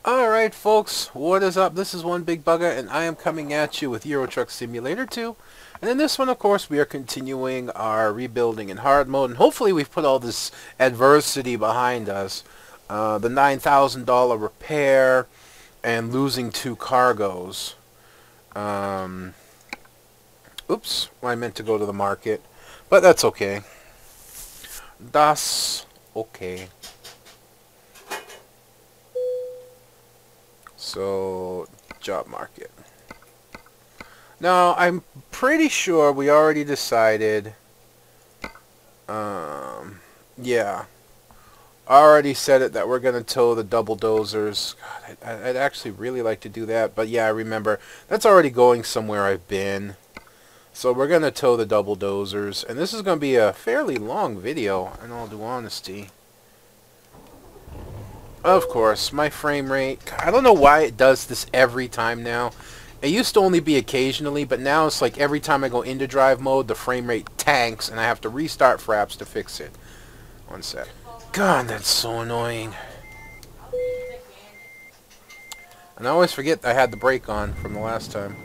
Alright folks, what is up? This is One Big Bugger and I am coming at you with Euro Truck Simulator 2. And in this one, of course, we are continuing our rebuilding in hard mode. And hopefully we've put all this adversity behind us. The $9,000 repair and losing 2 cargoes. Oops, I meant to go to the market. But that's okay. Das okay. So, job market. Now, I'm pretty sure we already decided, yeah, I already said it that we're going to tow the double dozers. God, I'd actually really like to do that, but yeah, I remember, that's already going somewhere I've been. So we're going to tow the double dozers, and this is going to be a fairly long video, in all due honesty. Of course, my frame rate, I don't know why it does this every time now. It used to only be occasionally, but now it's like every time I go into drive mode, the frame rate tanks, and I have to restart Fraps to fix it. One sec. God, that's so annoying. And I always forget I had the brake on from the last time.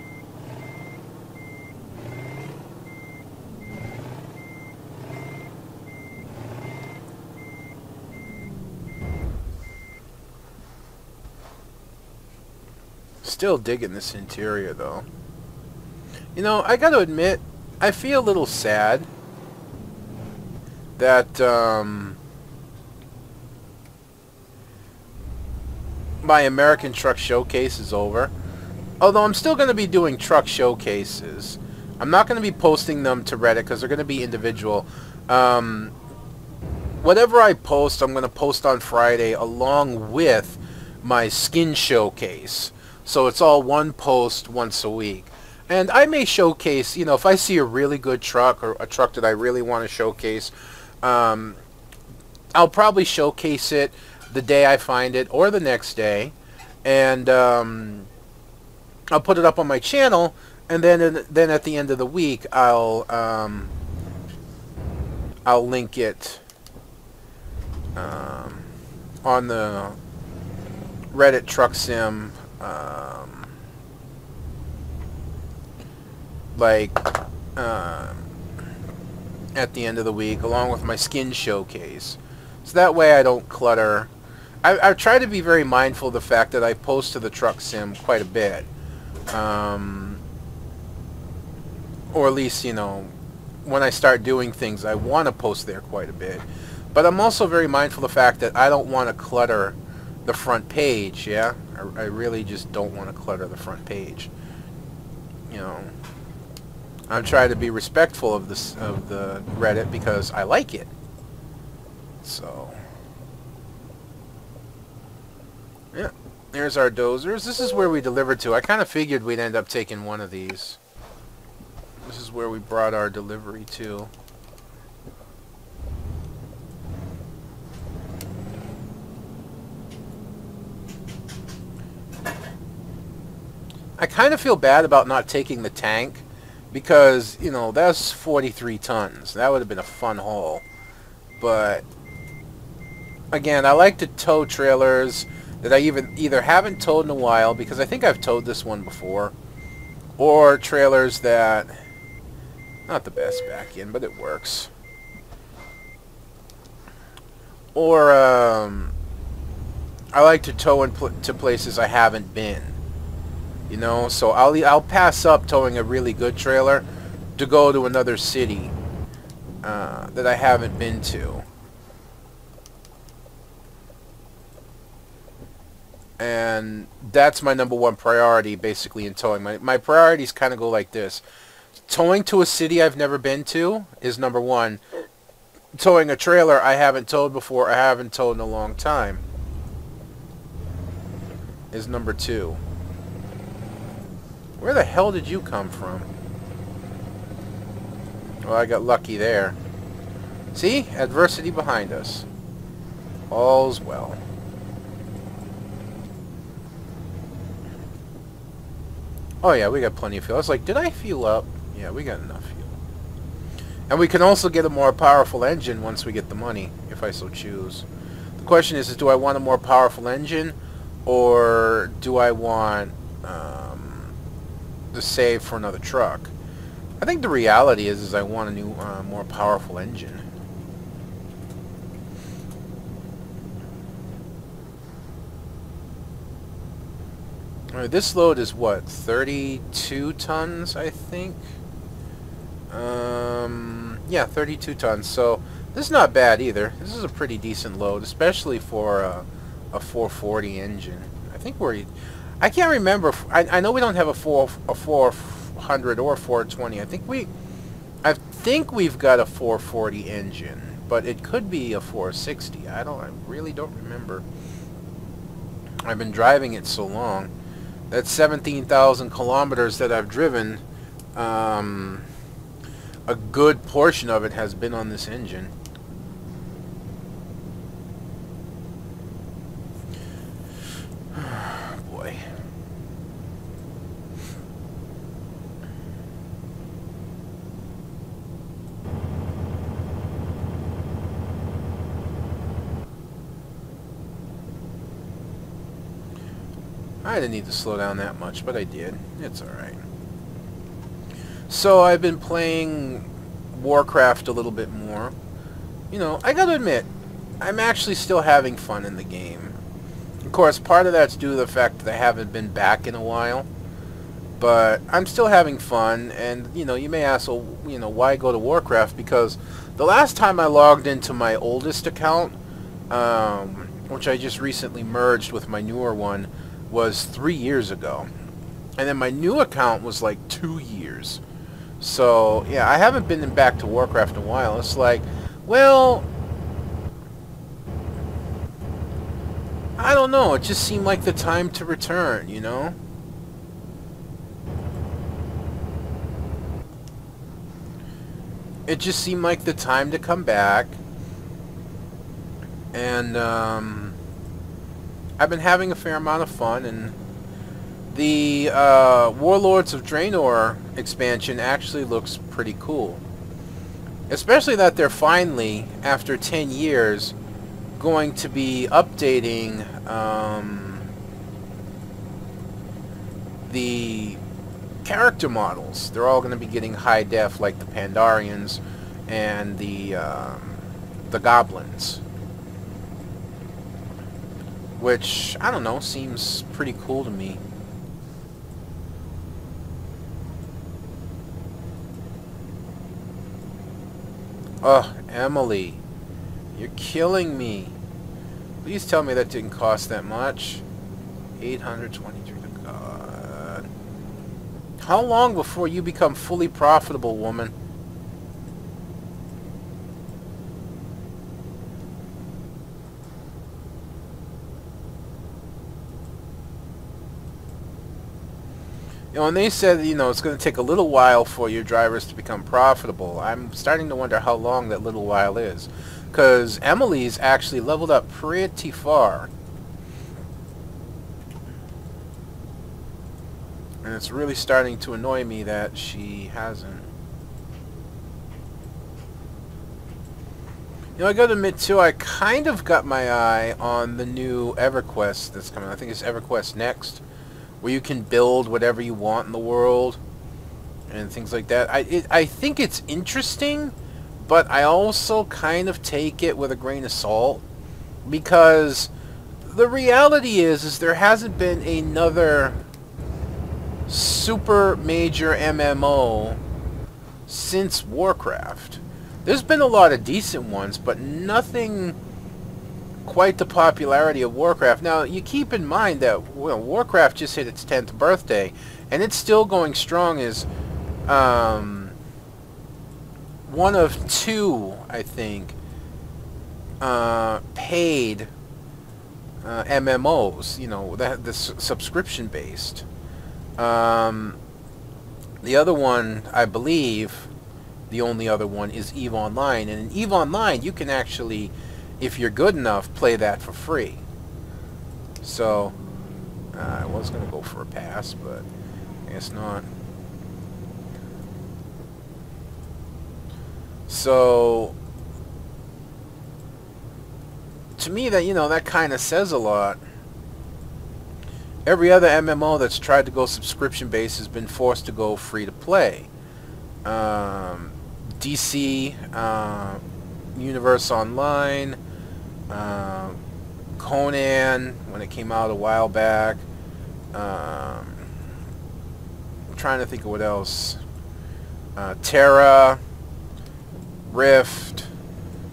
Still digging this interior though. You know, I gotta admit, I feel a little sad that my American Truck Showcase is over. Although I'm still going to be doing truck showcases. I'm not going to be posting them to Reddit because they're going to be individual. Whatever I post, I'm going to post on Friday along with my skin showcase. So it's all one post once a week. And I may showcase, you know, if I see a really good truck or a truck that I really want to showcase, I'll probably showcase it the day I find it or the next day. And I'll put it up on my channel, and then at the end of the week I'll link it on the Reddit Truck Sim at the end of the week, along with my skin showcase. So that way I don't clutter. I try to be very mindful of the fact that I post to the Truck Sim quite a bit. Or at least, you know, when I start doing things, I want to post there quite a bit. But I'm also very mindful of the fact that I don't want to clutter the front page, yeah? I really just don't want to clutter the front page. You know, I'm trying to be respectful of this, of the Reddit, because I like it. So, yeah, there's our dozers. This is where we delivered to. I kind of figured we'd end up taking one of these. This is where we brought our delivery to. I kind of feel bad about not taking the tank because, you know, that's 43 tons. That would have been a fun haul. But again, I like to tow trailers that I either haven't towed in a while, because I think I've towed this one before, or trailers that, not the best back in, but it works. Or I like to tow to places I haven't been. You know, so I'll pass up towing a really good trailer to go to another city that I haven't been to. And that's my #1 priority, basically, in towing. My priorities kind of go like this. Towing to a city I've never been to is #1. Towing a trailer I haven't towed before, I haven't towed in a long time, is #2. Where the hell did you come from? Well, I got lucky there. See? Adversity behind us. All's well. Oh yeah, we got plenty of fuel. I was like, did I fuel up? Yeah, we got enough fuel. And we can also get a more powerful engine once we get the money, if I so choose. The question is do I want a more powerful engine or do I want to save for another truck? I think the reality is I want a new, more powerful engine. Alright, this load is what, 32 tons, I think? Yeah, 32 tons. So this is not bad either. This is a pretty decent load, especially for a 440 engine. I think I can't remember. I know we don't have a 400 or 420. I think we've got a 440 engine, but it could be a 460. I really don't remember. I've been driving it so long. That's 17,000 kilometers that I've driven. A good portion of it has been on this engine. Boy. I didn't need to slow down that much, but I did. It's alright. So I've been playing Warcraft a little bit more. You know, I gotta admit, I'm actually still having fun in the game. Of course, part of that's due to the fact that I haven't been back in a while. But I'm still having fun, and, you know, you may ask, well, you know, why go to Warcraft? Because the last time I logged into my oldest account, which I just recently merged with my newer one, was 3 years ago. And then my new account was like 2 years. So, yeah, I haven't been back to Warcraft in a while. It's like, well, I don't know. It just seemed like the time to return, you know? It just seemed like the time to come back. And, I've been having a fair amount of fun, and the Warlords of Draenor expansion actually looks pretty cool. Especially that they're finally, after 10 years, going to be updating the character models. They're all going to be getting high def, like the Pandarians and the Goblins. Which, I don't know, seems pretty cool to me. Oh, Emily. You're killing me. Please tell me that didn't cost that much. 823. God. How long before you become fully profitable, woman? You know, and they said, you know, it's going to take a little while for your drivers to become profitable. I'm starting to wonder how long that little while is. Because Emily's actually leveled up pretty far. And it's really starting to annoy me that she hasn't. You know, I gotta admit, too, I kind of got my eye on the new EverQuest that's coming. I think it's EverQuest Next, where you can build whatever you want in the world and things like that. I think it's interesting, but I also kind of take it with a grain of salt, because the reality is there hasn't been another super major MMO since Warcraft. There's been a lot of decent ones, but nothing quite the popularity of Warcraft. Now, you keep in mind that, well, Warcraft just hit its 10th birthday, and it's still going strong as one of two, I think, paid MMOs, you know, the subscription-based. The other one, I believe, the only other one is EVE Online, and in EVE Online, you can actually, if you're good enough, play that for free. So, I was going to go for a pass, but I guess not. So, to me, that, you know, that kind of says a lot. Every other MMO that's tried to go subscription based has been forced to go free to play. DC, Universe Online, Conan when it came out a while back. I'm trying to think of what else. Terra, Rift.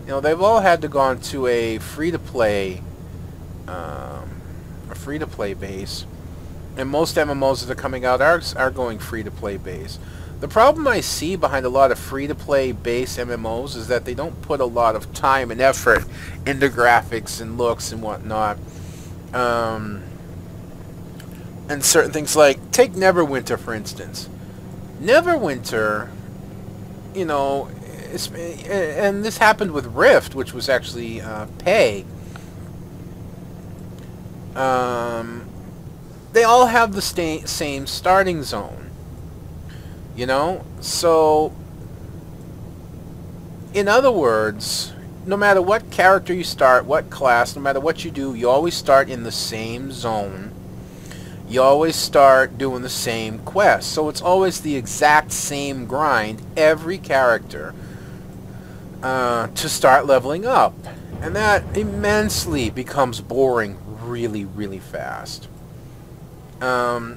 You know, they've all had to gone to a free-to-play base, and most MMOs that are coming out are going free-to-play base. The problem I see behind a lot of free-to-play base MMOs is that they don't put a lot of time and effort into graphics and looks and whatnot. And certain things like, take Neverwinter for instance. Neverwinter, you know, and this happened with Rift, which was actually pay. They all have the same starting zone, you know? So, in other words, no matter what character you start, what class, no matter what you do, you always start in the same zone. You always start doing the same quest. So it's always the exact same grind, every character, to start leveling up. And that immensely becomes boring really, really fast. I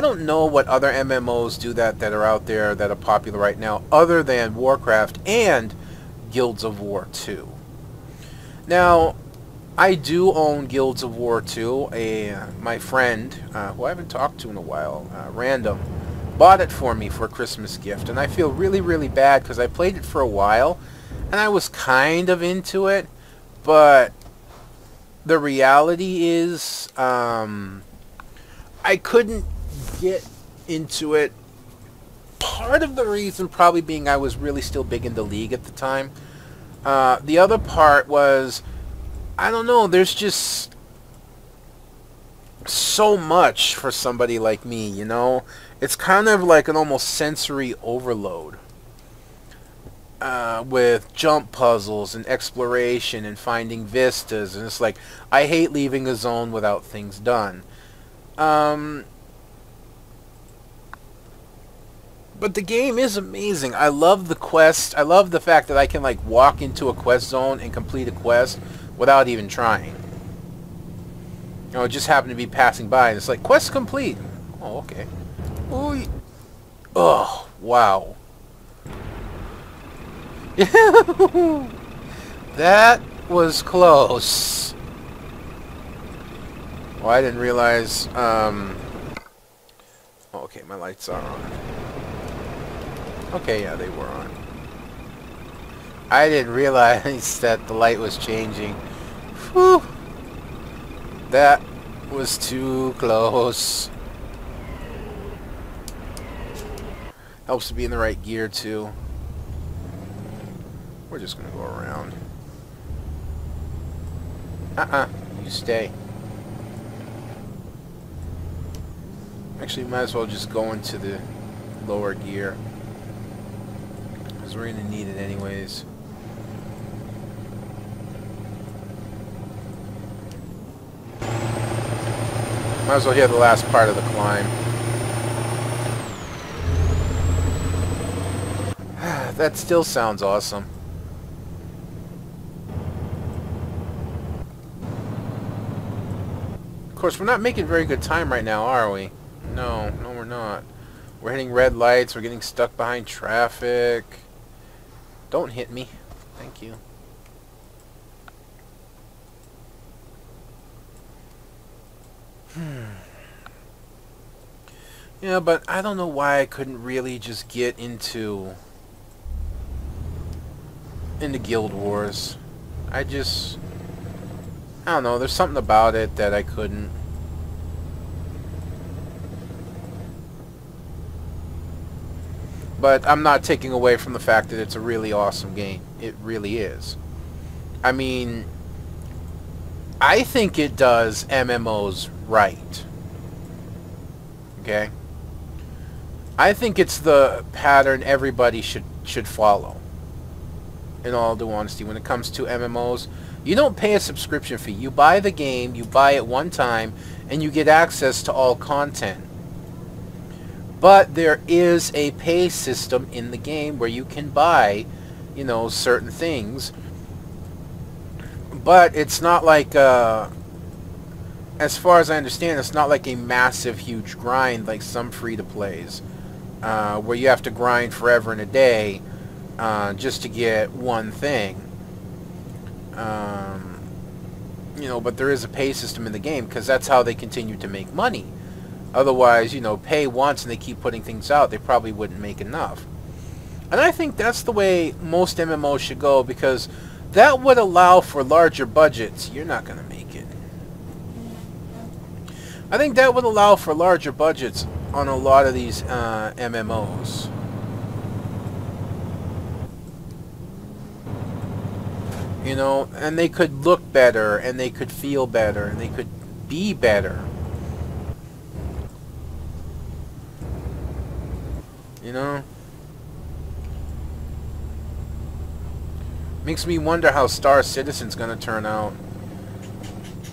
don't know what other MMOs do that are out there that are popular right now, other than Warcraft and Guilds of War 2. Now, I do own Guilds of War 2. My friend, who I haven't talked to in a while, Random, bought it for me for a Christmas gift, and I feel really, really bad because I played it for a while, and I was kind of into it, but the reality is, I couldn't get into it. Part of the reason probably being I was really still big into League at the time. The other part was, I don't know, there's just so much for somebody like me, you know? It's kind of like an almost sensory overload. With jump puzzles and exploration and finding vistas, and it's like, I hate leaving a zone without things done. But the game is amazing. I love the quest. I love the fact that I can like walk into a quest zone and complete a quest without even trying. You know, it just happened to be passing by and it's like, quest complete. Oh, okay. Ooh. Oh, wow. That was close. Well, I didn't realize, okay, my lights are on. Okay, yeah, they were on. I didn't realize that the light was changing. Whew. That was too close. Helps to be in the right gear, too. We're just gonna go around. You stay. Actually, might as well just go into the lower gear, because we're gonna need it anyways. Might as well hit the last part of the climb. That still sounds awesome. Of course, we're not making very good time right now, are we? No, we're not. We're hitting red lights, we're getting stuck behind traffic. Don't hit me. Thank you. Yeah, but I don't know why I couldn't really just get into Guild Wars. I don't know, there's something about it that I couldn't. But I'm not taking away from the fact that it's a really awesome game. It really is. I mean, I think it does MMOs right. Okay? I think it's the pattern everybody should follow. In all due honesty, when it comes to MMOs, you don't pay a subscription fee. You buy the game, you buy it one time, and you get access to all content. But there is a pay system in the game where you can buy, you know, certain things. But it's not like, as far as I understand, it's not like a massive, huge grind like some free-to-plays, where you have to grind forever and a day just to get one thing. You know, but there is a pay system in the game because that's how they continue to make money. Otherwise, you know, pay once and they keep putting things out, they probably wouldn't make enough. And I think that's the way most MMOs should go, because that would allow for larger budgets. You're not going to make it. I think that would allow for larger budgets on a lot of these MMOs. You know, and they could look better, and they could feel better, and they could be better. You know? Makes me wonder how Star Citizen's gonna turn out.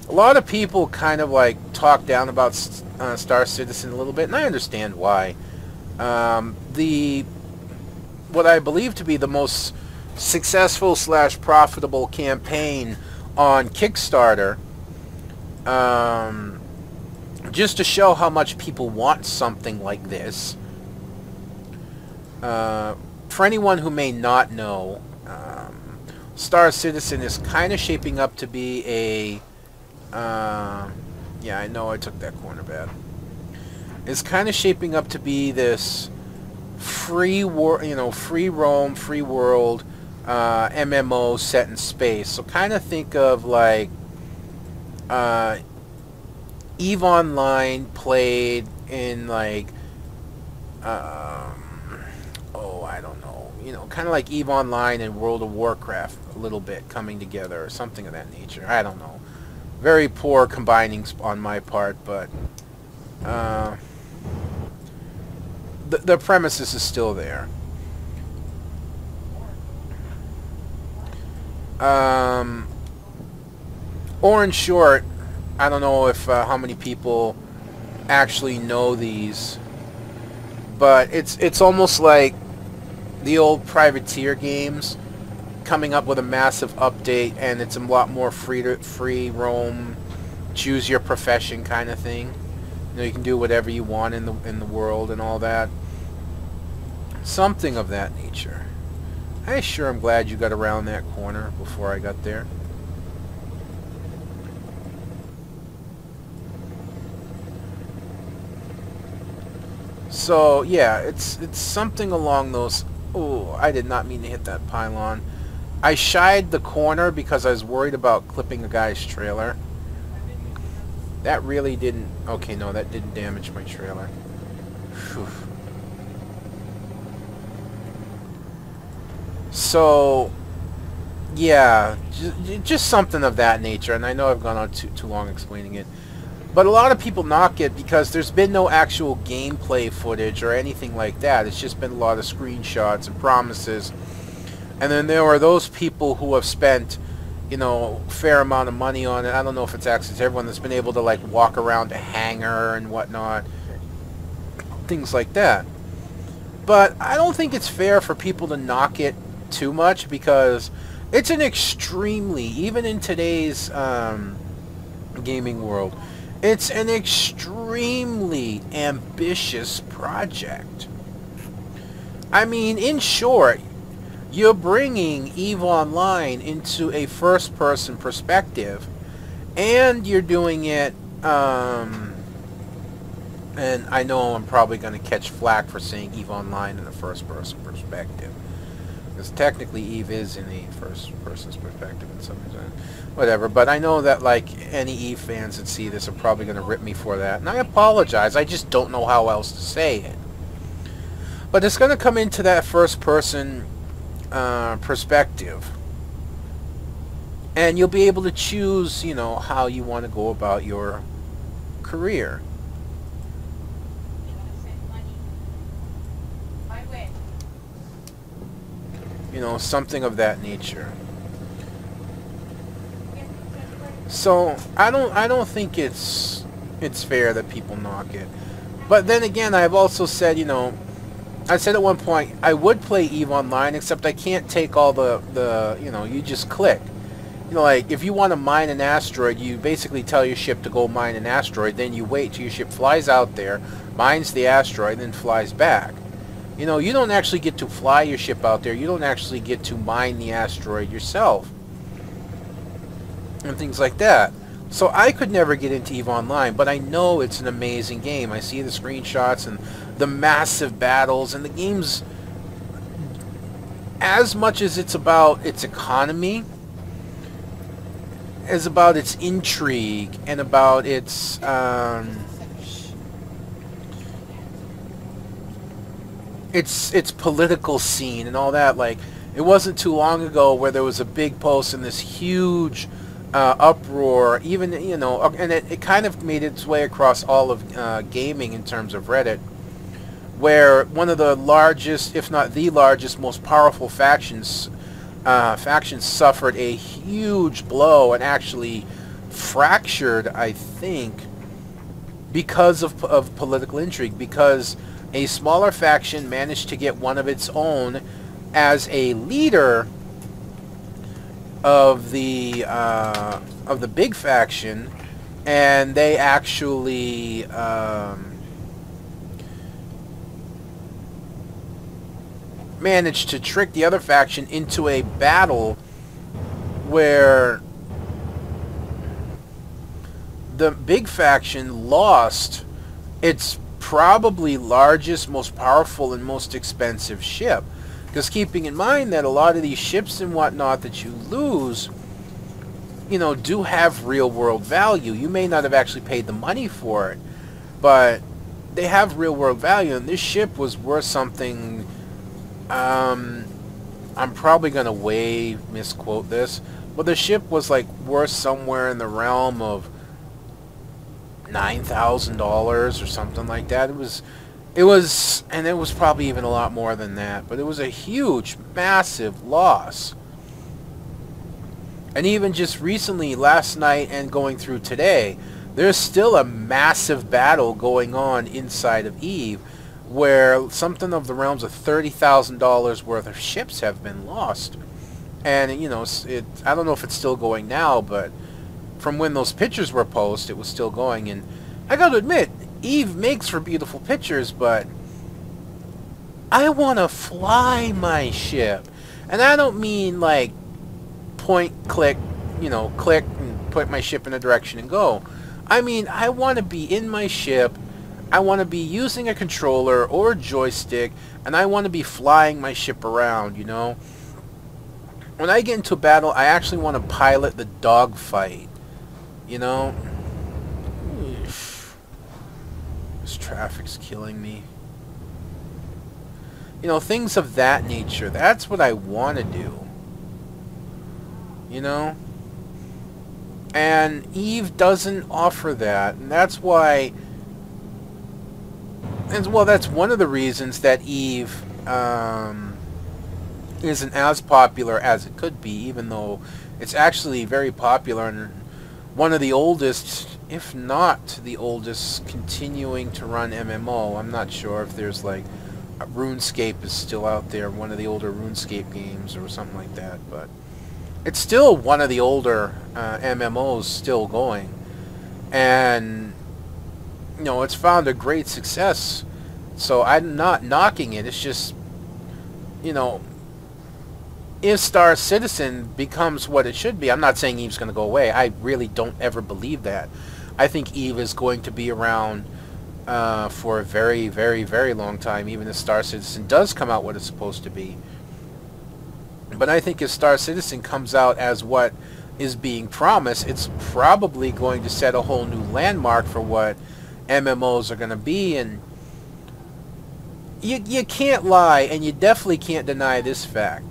A lot of people kind of like talk down about Star Citizen a little bit, and I understand why. What I believe to be the most successful / profitable campaign on Kickstarter, just to show how much people want something like this. For anyone who may not know, Star Citizen is kind of shaping up to be a yeah, I know I took that corner bad. It's kind of shaping up to be this free roam, free world MMO set in space. So kind of think of like EVE Online played in like oh, I don't know, you know, kind of like EVE Online and World of Warcraft a little bit coming together or something of that nature. I don't know. Very poor combining on my part, but the premises is still there. Or in short, I don't know if how many people actually know these, but it's almost like the old Privateer games coming up with a massive update, and it's a lot more free roam, choose your profession kind of thing. You know, you can do whatever you want in the world and all that. Something of that nature. I sure am glad you got around that corner before I got there. So yeah, it's something along those. Oh, I did not mean to hit that pylon. I shied the corner because I was worried about clipping a guy's trailer. That really didn't. Okay, no, that didn't damage my trailer. Whew. So yeah, just something of that nature. And I know I've gone on too long explaining it. But a lot of people knock it because there's been no actual gameplay footage or anything like that. It's just been a lot of screenshots and promises. And then there are those people who have spent, you know, a fair amount of money on it. I don't know if it's access to everyone that's been able to like walk around a hangar and whatnot. Things like that. But I don't think it's fair for people to knock it too much, because it's an extremely, even in today's gaming world, it's an extremely ambitious project. I mean, in short, you're bringing EVE Online into a first-person perspective, and you're doing it, and I know I'm probably going to catch flack for saying EVE Online in a first-person perspective, because technically EVE is in a first-person's perspective in some reason. Whatever, but I know that like any EVE fans that see this are probably going to rip me for that, and I apologize. I just don't know how else to say it. But it's going to come into that first-person perspective, and you'll be able to choose, you know, how you want to go about your career. You know, something of that nature. So I don't think it's it's fair that people knock it. But then again, I've also said, you know, I said at one point I would play EVE Online, except I can't take all the you know, you just click. You know, like, if you want to mine an asteroid, you basically tell your ship to go mine an asteroid, then you wait till your ship flies out there, mines the asteroid, and then flies back. You know, you don't actually get to fly your ship out there, you don't actually get to mine the asteroid yourself. And things like that. So I could never get into EVE Online, but I know it's an amazing game. I see the screenshots and the massive battles, and the game's, as much as it's about its economy, is about its intrigue and about its political scene and all that. Like, it wasn't too long ago where there was a big post and this huge uproar, even, you know, and it kind of made its way across all of gaming in terms of Reddit, where one of the largest, if not the largest, most powerful factions suffered a huge blow and actually fractured, I think, because of political intrigue, because a smaller faction managed to get one of its own as a leader of the big faction, and they actually managed to trick the other faction into a battle where the big faction lost its probably largest, most powerful, and most expensive ship. Because keeping in mind that a lot of these ships and whatnot that you lose, you know, do have real world value. You may not have actually paid the money for it, but they have real world value, and this ship was worth something. I'm probably going to misquote this, but the ship was like worth somewhere in the realm of $9,000 or something like that. It was, and it was probably even a lot more than that, but it was a huge, massive loss. And even just recently, last night and going through today, there's still a massive battle going on inside of EVE, where something of the realms of $30,000 worth of ships have been lost. And, you know, I don't know if it's still going now, but from when those pictures were posted, it was still going. And I gotta admit, EVE makes for beautiful pictures, but I want to fly my ship. And I don't mean like point, click, you know, click and put my ship in a direction and go. I mean, I want to be in my ship, I want to be using a controller or a joystick, and I want to be flying my ship around, you know. When I get into battle, I actually want to pilot the dogfight, you know. This traffic's killing me. You know, things of that nature. That's what I want to do, you know. And EVE doesn't offer that, and that's why. And, well, that's one of the reasons that EVE isn't as popular as it could be, even though it's actually very popular and one of the oldest, if not the oldest, continuing to run MMO. I'm not sure if there's like RuneScape is still out there, one of the older RuneScape games or something like that, but it's still one of the older MMOs still going. And you know, it's found a great success, so I'm not knocking it. It's just, you know, if Star Citizen becomes what it should be, I'm not saying EVE's going to go away. I really don't ever believe that. I think EVE is going to be around for a very, very, very long time, even if Star Citizen does come out what it's supposed to be. But I think if Star Citizen comes out as what is being promised, it's probably going to set a whole new landmark for what MMOs are going to be. And you can't lie, and you definitely can't deny this fact.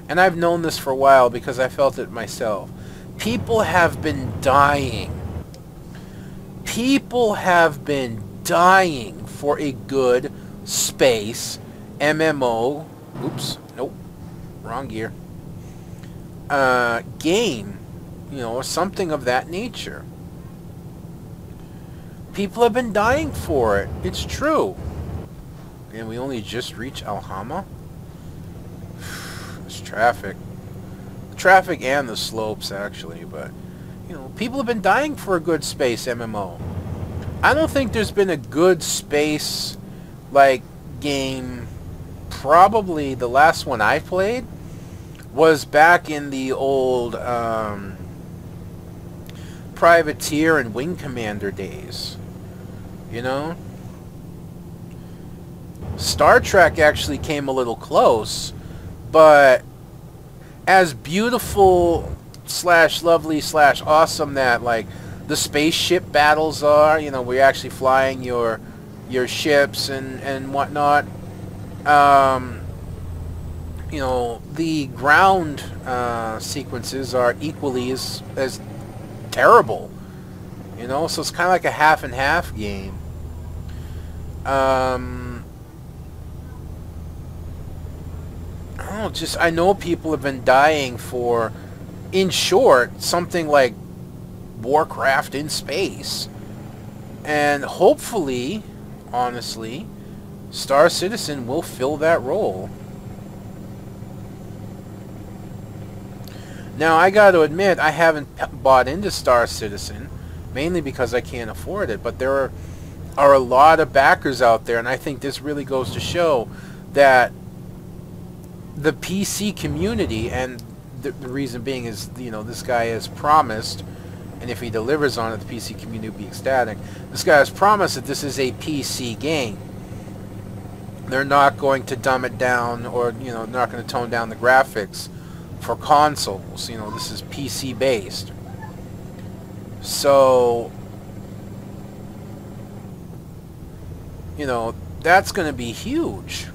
And I've known this for a while because I felt it myself. People have been dying. People have been dying for a good space MMO. Oops, nope, wrong gear. Game, you know, or something of that nature. People have been dying for it. It's true. And we only just reached Alhama? It's traffic. Traffic and the slopes, actually, but, you know, people have been dying for a good space MMO. I don't think there's been a good space, like, game. Probably the last one I played was back in the old Privateer and Wing Commander days. You know? Star Trek actually came a little close, but as beautiful slash lovely slash awesome that, like, the spaceship battles are, you know, where you're actually flying your ships and whatnot, you know, the ground sequences are equally as terrible, you know, so it's kind of like a half and half game. I know people have been dying for, in short, something like Warcraft in space. And hopefully, honestly, Star Citizen will fill that role. Now, I got to admit, I haven't bought into Star Citizen, mainly because I can't afford it, but there are a lot of backers out there, and I think this really goes to show that the PC community, and the reason being is, you know, this guy has promised, and if he delivers on it, the PC community will be ecstatic. This guy has promised that this is a PC game. They're not going to dumb it down, or, you know, not going to tone down the graphics for consoles. You know, this is PC based. So, you know, that's going to be huge.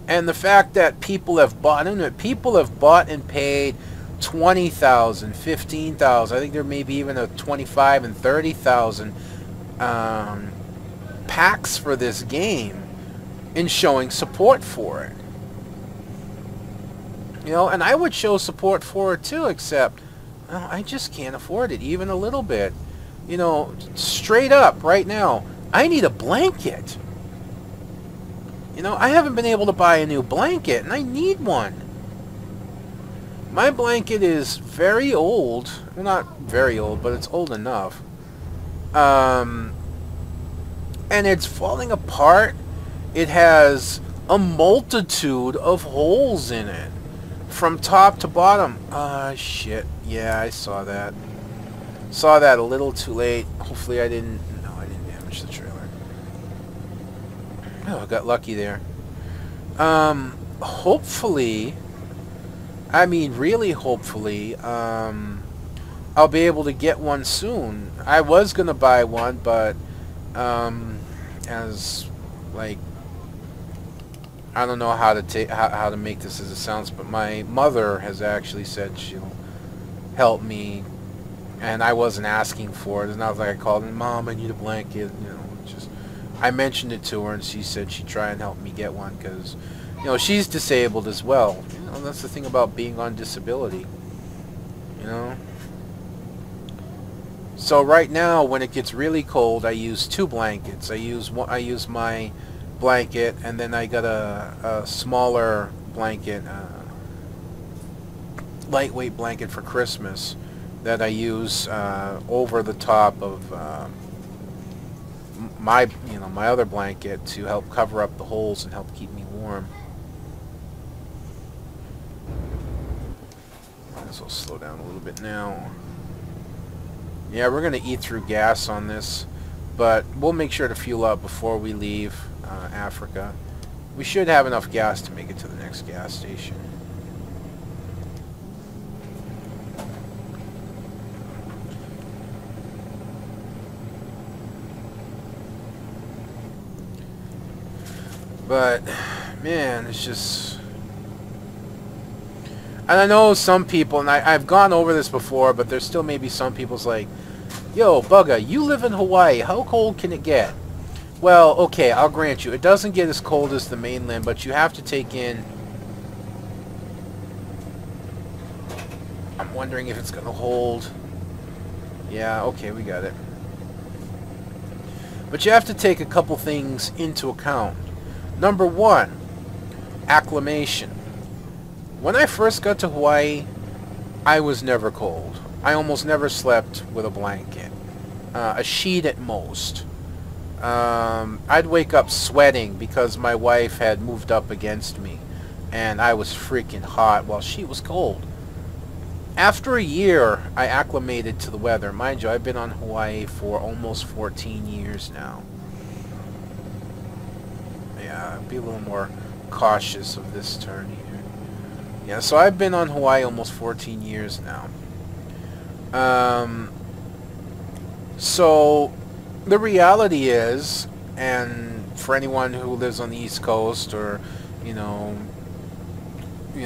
And the fact that people have bought into it, people have bought and paid 20,000, 15,000. I think there may be even a 25 and 30,000 packs for this game in showing support for it. You know, and I would show support for it too, except I just can't afford it even a little bit. You know, straight up right now, I need a blanket. You know, I haven't been able to buy a new blanket, and I need one. My blanket is very old. Well, not very old, but it's old enough. And it's falling apart. It has a multitude of holes in it, from top to bottom. Shit. Yeah, I saw that. Saw that a little too late. Hopefully I didn't... No, I didn't damage the trailer. Oh, I got lucky there. Hopefully, I mean really hopefully, I'll be able to get one soon. I was gonna buy one, but as, like, I don't know how to how to make this as it sounds, but my mother has actually said she'll help me, and I wasn't asking for it. It's not like I called and, Mom, I need a blanket, you know. Just, I mentioned it to her, and she said she'd try and help me get one, because, you know, she's disabled as well. You know, that's the thing about being on disability, you know. So right now, when it gets really cold, I use two blankets. I use my blanket, and then I got a smaller blanket, lightweight blanket for Christmas that I use over the top of my other blanket to help cover up the holes and help keep me warm. Might as well slow down a little bit now. Yeah, we're gonna eat through gas on this, but we'll make sure to fuel up before we leave Africa. We should have enough gas to make it to the next gas station. But, man, it's just... And I know some people, and I've gone over this before, but there's still maybe some people's like, yo, Bugga, you live in Hawaii. How cold can it get? Well, okay, I'll grant you. It doesn't get as cold as the mainland, but you have to take in... I'm wondering if it's going to hold... Yeah, okay, we got it. But you have to take a couple things into account. Number one, acclimation. When I first got to Hawaii, I was never cold. I almost never slept with a blanket. A sheet at most. I'd wake up sweating because my wife had moved up against me, and I was freaking hot while she was cold. After a year, I acclimated to the weather. Mind you, I've been on Hawaii for almost 14 years now. Yeah, be a little more cautious of this turn here. Yeah, so I've been on Hawaii almost 14 years now. So the reality is, and for anyone who lives on the East Coast or, you know,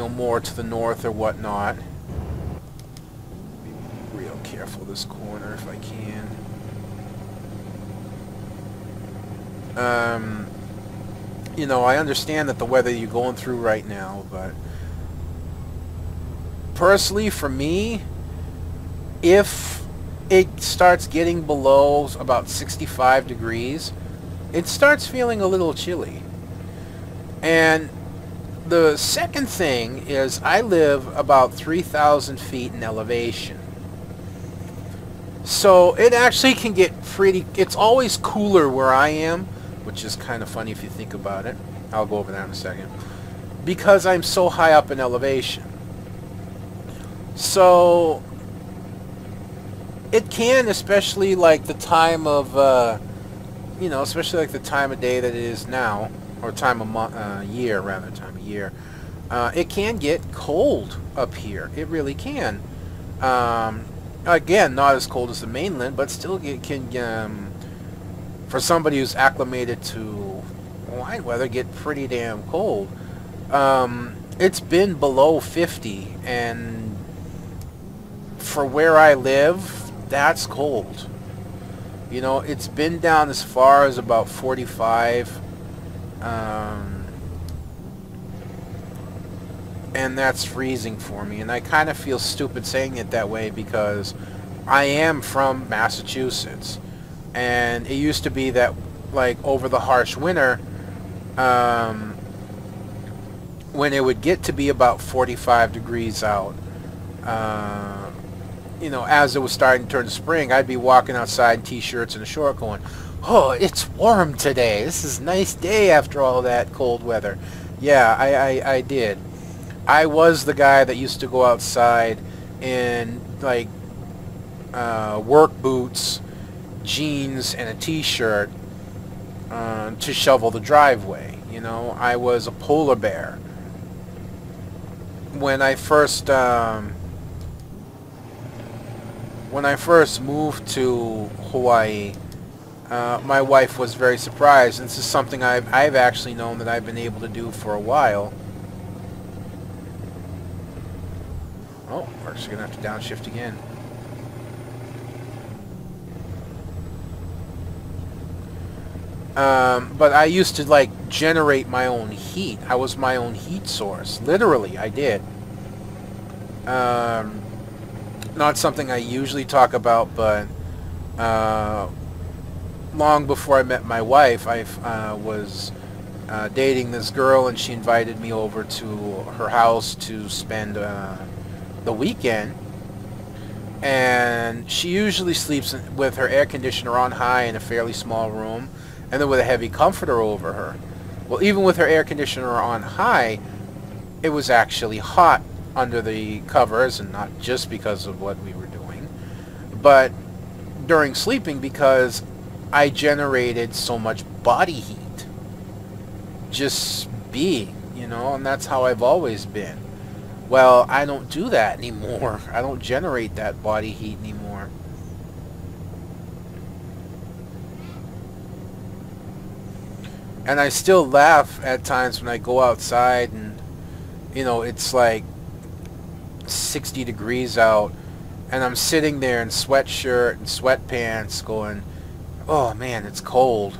more to the north or whatnot, be real careful this corner if I can. You know, I understand that the weather you're going through right now, but personally for me, if it starts getting below about 65 degrees, it starts feeling a little chilly. And the second thing is I live about 3,000 feet in elevation. So it actually can get pretty, it's always cooler where I am, which is kind of funny if you think about it. I'll go over that in a second. Because I'm so high up in elevation. So it can, especially like the time of, you know, especially like the time of day that it is now, or time of year, rather, time of year, it can get cold up here. It really can. Again, not as cold as the mainland, but still it can, for somebody who's acclimated to Hawaiian weather, get pretty damn cold. It's been below 50, and for where I live, that's cold. You know, it's been down as far as about 45, and that's freezing for me. And I kind of feel stupid saying it that way because I am from Massachusetts, and it used to be that, like, over the harsh winter, when it would get to be about 45 degrees out, you know, as it was starting to turn to spring, I'd be walking outside in t-shirts and a short going, oh, it's warm today. This is a nice day after all that cold weather. Yeah, I did. I was the guy that used to go outside in, like, work boots, jeans, and a t-shirt to shovel the driveway. You know, I was a polar bear. When I first moved to Hawaii, my wife was very surprised. And this is something I've actually known that I've been able to do for a while. Oh, we're actually going to have to downshift again. But I used to, like, generate my own heat. I was my own heat source. Literally, I did. Not something I usually talk about, but long before I met my wife, I was dating this girl, and she invited me over to her house to spend the weekend. And she usually sleeps with her air conditioner on high in a fairly small room, and then with a heavy comforter over her. Well, even with her air conditioner on high, it was actually hot under the covers, and not just because of what we were doing, but during sleeping because I generated so much body heat. Just being, you know, and that's how I've always been. Well, I don't do that anymore. I don't generate that body heat anymore. And I still laugh at times when I go outside and, you know, it's like 60 degrees out, and I'm sitting there in sweatshirt and sweatpants going, oh man, it's cold.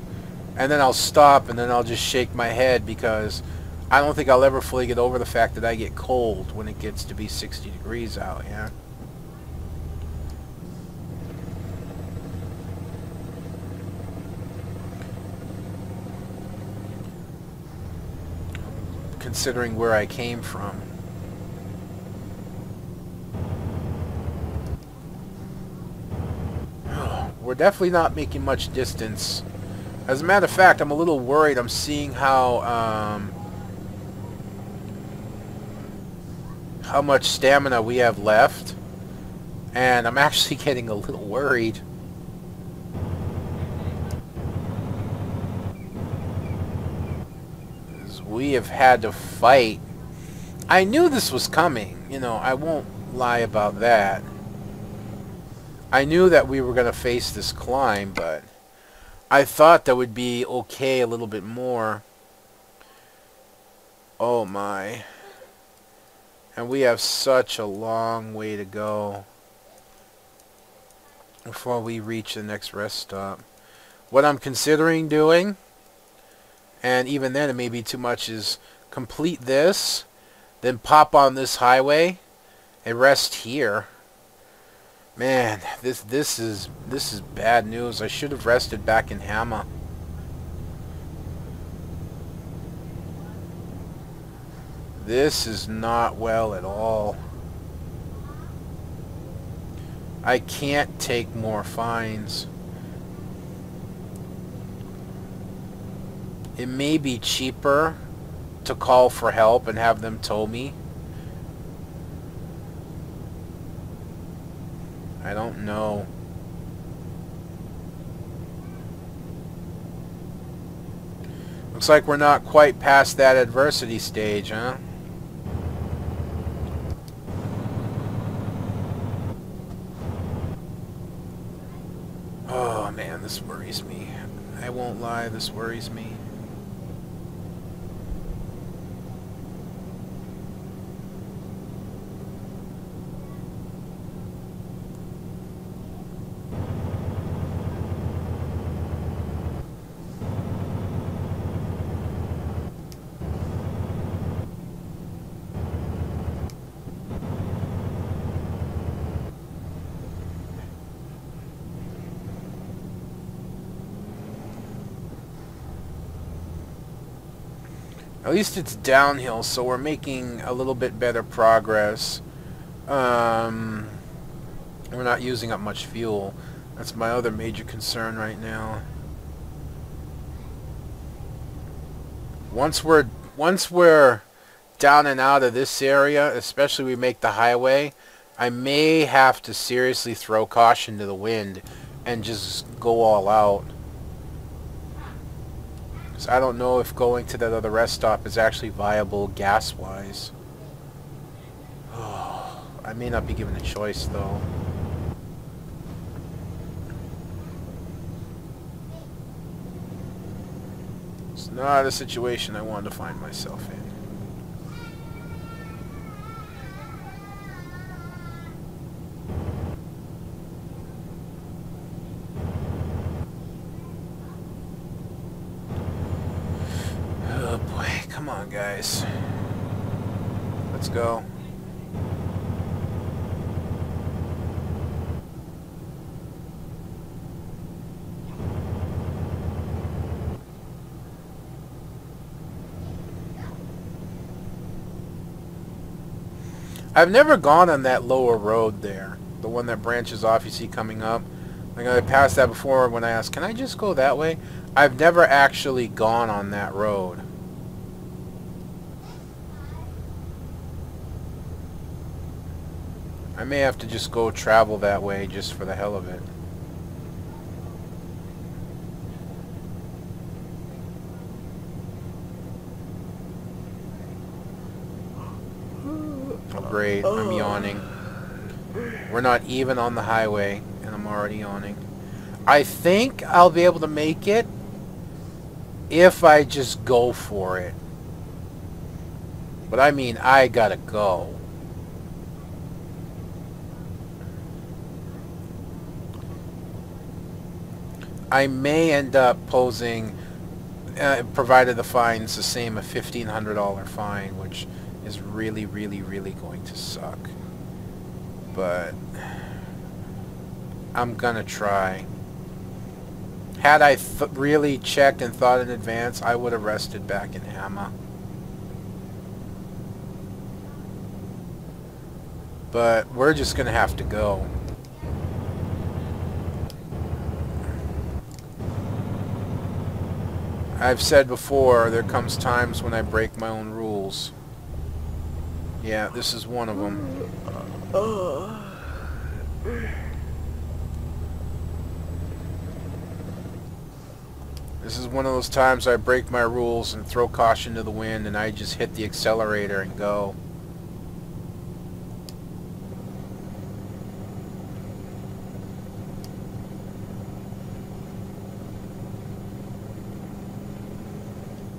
And then I'll stop, and then I'll just shake my head because I don't think I'll ever fully get over the fact that I get cold when it gets to be 60 degrees out, yeah. considering where I came from. We're definitely not making much distance. As a matter of fact, I'm a little worried. I'm seeing how much stamina we have left, and I'm actually getting a little worried. We have had to fight. I knew this was coming, you know, I won't lie about that. I knew that we were going to face this climb, but I thought that would be okay a little bit more. Oh my. And we have such a long way to go before we reach the next rest stop. What I'm considering doing, and even then it may be too much, is complete this, then pop on this highway and rest here. Man, this is bad news. I should have rested back in Hamma. This is not well at all. I can't take more fines. It may be cheaper to call for help and have them tow me. I don't know. Looks like we're not quite past that adversity stage, huh? Oh man, this worries me. I won't lie, this worries me. At least it's downhill, so we're making a little bit better progress. We're not using up much fuel. That's my other major concern right now. Once we're down and out of this area, especially we make the highway, I may have to seriously throw caution to the wind and just go all out. I don't know if going to that other rest stop is actually viable gas-wise. Oh, I may not be given a choice, though. It's not a situation I wanted to find myself in. Come on, guys. Let's go. I've never gone on that lower road there. The one that branches off you see coming up. Like I passed that before when I asked, can I just go that way? I've never actually gone on that road. I may have to just go travel that way just for the hell of it. Oh great, I'm yawning. We're not even on the highway and I'm already yawning. I think I'll be able to make it if I just go for it. But I mean, I gotta go. I may end up posing, provided the fine's the same, a $1,500 fine, which is really, really, really going to suck. But I'm gonna try. Had I really checked and thought in advance, I would have rested back in Hamma. But we're just going to have to go. I've said before, there comes times when I break my own rules. Yeah, this is one of them. This is one of those times I break my rules and throw caution to the wind, and I just hit the accelerator and go.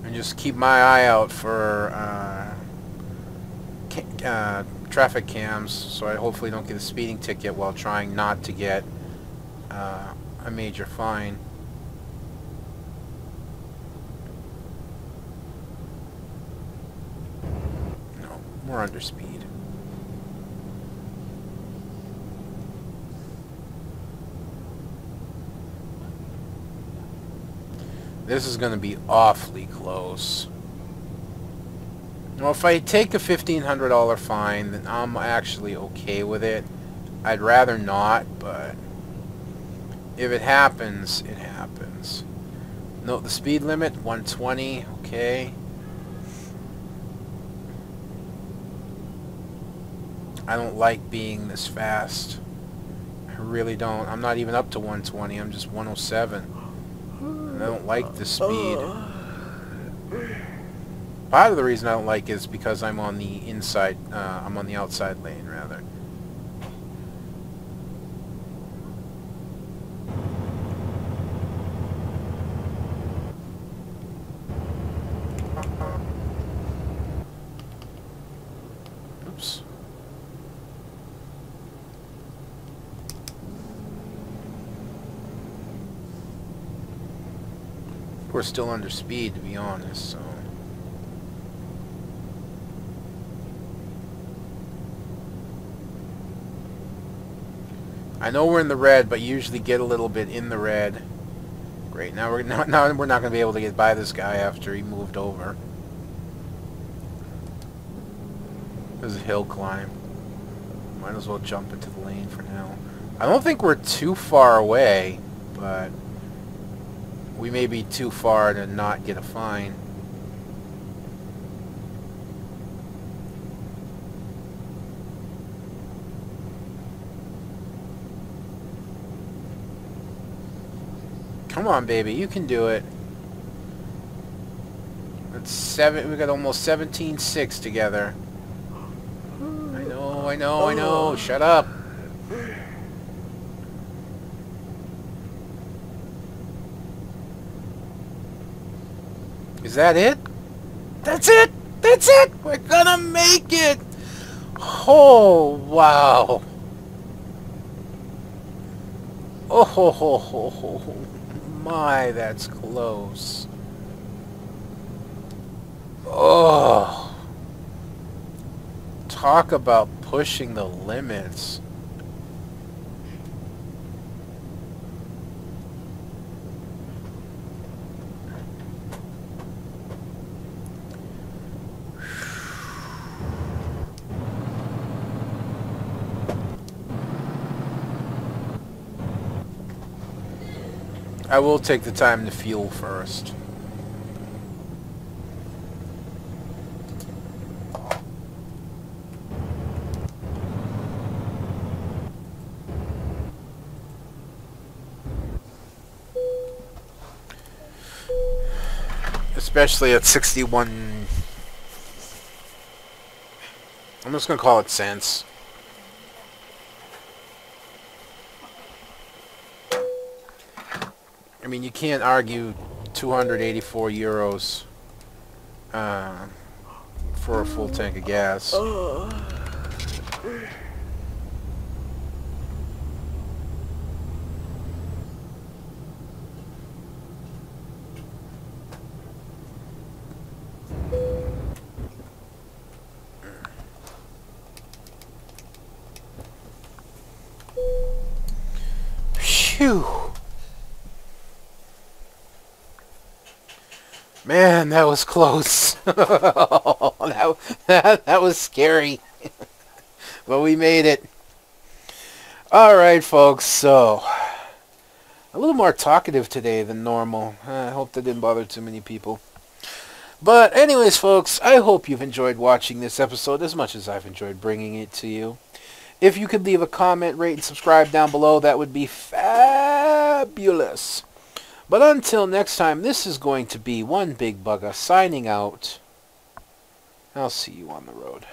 And just keep my eye out for traffic cams, so I hopefully don't get a speeding ticket while trying not to get a major fine. No, we're under speed. This is going to be awfully close. Well, if I take a $1,500 fine, then I'm actually okay with it. I'd rather not, but if it happens, it happens. Note the speed limit, 120, okay. I don't like being this fast. I really don't. I'm not even up to 120, I'm just 107. And I don't like this speed. Part of the reason I don't like it is because I'm on the inside, I'm on the outside lane, rather. Oops. We're still under speed, to be honest, so... I know we're in the red, but usually get a little bit in the red. Great. Now we're not going to be able to get by this guy after he moved over. There's a hill climb. Might as well jump into the lane for now. I don't think we're too far away, but we may be too far to not get a fine. Come on, baby, you can do it. That's 7. We got almost 17.6 together. I know. Shut up. Is that it? That's it. That's it. We're gonna make it. Oh wow. Oh ho ho ho ho ho. My, that's close. Oh. Talk about pushing the limits. I will take the time to fuel first. Especially at 61... I'm just going to call it cents. I mean, you can't argue 284 euros for a full tank of gas. Phew. Man, that was close. that was scary. But we made it. Alright, folks, so a little more talkative today than normal. I hope that didn't bother too many people. But anyways, folks, I hope you've enjoyed watching this episode as much as I've enjoyed bringing it to you. If you could leave a comment, rate, and subscribe down below, that would be fabulous. But until next time, this is going to be One Big Bugga signing out. I'll see you on the road.